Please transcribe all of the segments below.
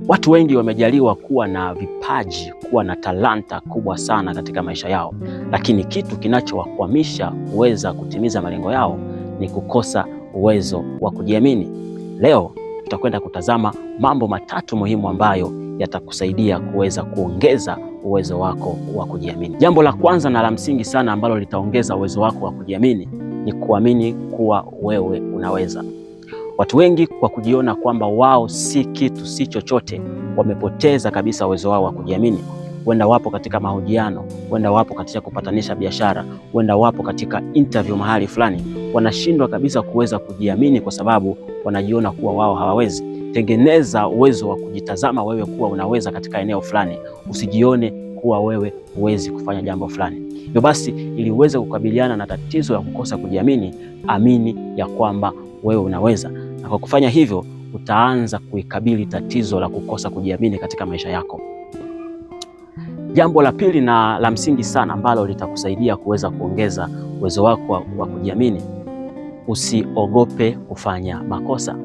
Watu wengi wamejaliwa kuwa na vipaji, kuwa na talanta kubwa sana katika maisha yao, lakini kitu kinachowakwamisha kuweza kutimiza malengo yao ni kukosa uwezo wa kujiamini. Leo tutakwenda kutazama mambo matatu muhimu ambayo yatakusaidia kuweza kuongeza uwezo wako wa kujiamini. Jambo la kwanza na la msingi sana ambalo litaongeza uwezo wako wa kujiamini ni kuamini kuwa wewe unaweza. Watu wengi kwa kujiona kwamba wao si kitu, si chochote, wamepoteza kabisa uwezo wao wa kujiamini. Huenda wapo katika mahojiano, huenda wapo katika kupatanisha biashara, huenda wapo katika interview mahali fulani, wanashindwa kabisa kuweza kujiamini kwa sababu wanajiona kuwa wao hawawezi. Tengeneza uwezo wa kujitazama wewe kuwa unaweza katika eneo fulani, usijione kuwa wewe huwezi kufanya jambo fulani. Hivyo basi, ili uweze kukabiliana na tatizo la kukosa kujiamini, amini ya kwamba wewe unaweza. Na kwa kufanya hivyo, utaanza kuikabili tatizo la kukosa kujiamini katika maisha yako. Jambo la pili na la msingi sana ambalo litakusaidia kuweza kuongeza uwezo wako wa kujiamini, usiogope kufanya makosa.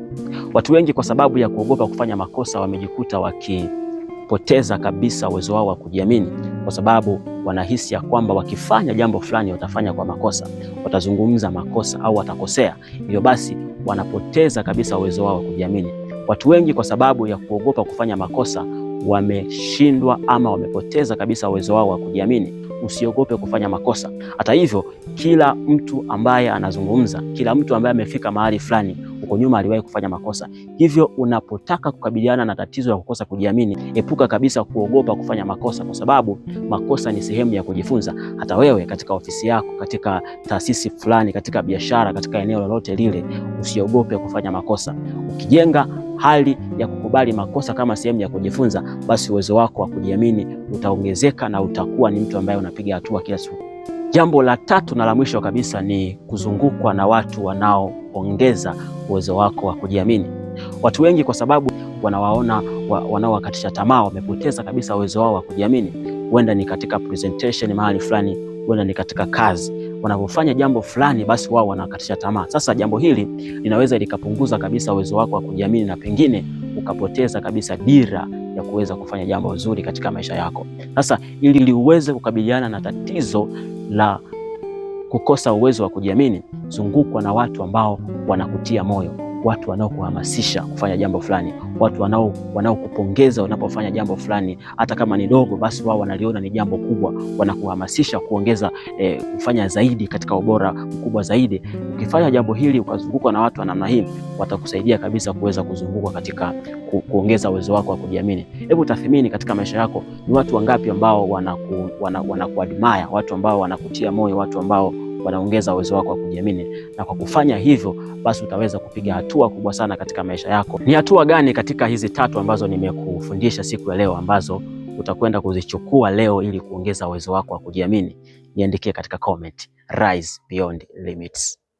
Watu wengi kwa sababu ya kuogopa kufanya makosa wamejikuta wakipoteza kabisa uwezo wao wa kujiamini, kwa sababu wanahisi ya kwamba wakifanya jambo fulani watafanya kwa makosa, watazungumza makosa au watakosea. Hivyo basi wanapoteza kabisa uwezo wao wa kujiamini. Watu wengi kwa sababu ya kuogopa kufanya makosa wameshindwa ama wamepoteza kabisa uwezo wao wa kujiamini. Usiogope kufanya makosa. Hata hivyo, kila mtu ambaye anazungumza, kila mtu ambaye amefika mahali fulani huko nyuma aliwahi kufanya makosa. Hivyo unapotaka kukabiliana na tatizo la kukosa kujiamini, epuka kabisa kuogopa kufanya makosa, kwa sababu makosa ni sehemu ya kujifunza. Hata wewe katika ofisi yako, katika taasisi fulani, katika biashara, katika eneo lolote lile, usiogope kufanya makosa. Ukijenga hali ya kukubali makosa kama sehemu ya kujifunza, basi uwezo wako wa kujiamini utaongezeka na utakuwa ni mtu ambaye unapiga hatua kila siku. Jambo la tatu na la mwisho kabisa ni kuzungukwa na watu wanaoongeza uwezo wako wa kujiamini. Watu wengi kwa sababu wanawaona wanaowakatisha tamaa wamepoteza kabisa uwezo wao wa kujiamini. Huenda ni katika presentation mahali fulani, huenda ni katika kazi. Wanapofanya jambo fulani, basi wao wanakatisha tamaa. Sasa jambo hili linaweza likapunguza kabisa uwezo wako wa kujiamini na pengine ukapoteza kabisa dira ya kuweza kufanya jambo zuri katika maisha yako. Sasa ili uweze kukabiliana na tatizo la kukosa uwezo wa kujiamini, zungukwa na watu ambao wanakutia moyo, watu wanaokuhamasisha kufanya jambo fulani, watu wanaokupongeza unapofanya jambo fulani. Hata kama ni dogo, basi wao wanaliona ni jambo kubwa, wanakuhamasisha kuongeza kufanya zaidi katika ubora mkubwa zaidi. Ukifanya jambo hili ukazungukwa na watu wa namna hii, watakusaidia kabisa kuweza kuzunguka katika kuongeza uwezo wako wa kujiamini. Hebu tathmini katika maisha yako, ni watu wangapi ambao wanakuadmire, watu ambao wanakutia moyo, watu ambao wanaongeza uwezo wako wa kujiamini. Na kwa kufanya hivyo, basi utaweza kupiga hatua kubwa sana katika maisha yako. Ni hatua gani katika hizi tatu ambazo nimekufundisha siku ya leo ambazo utakwenda kuzichukua leo ili kuongeza uwezo wako wa kujiamini? Niandikie katika comment. Rise beyond limits.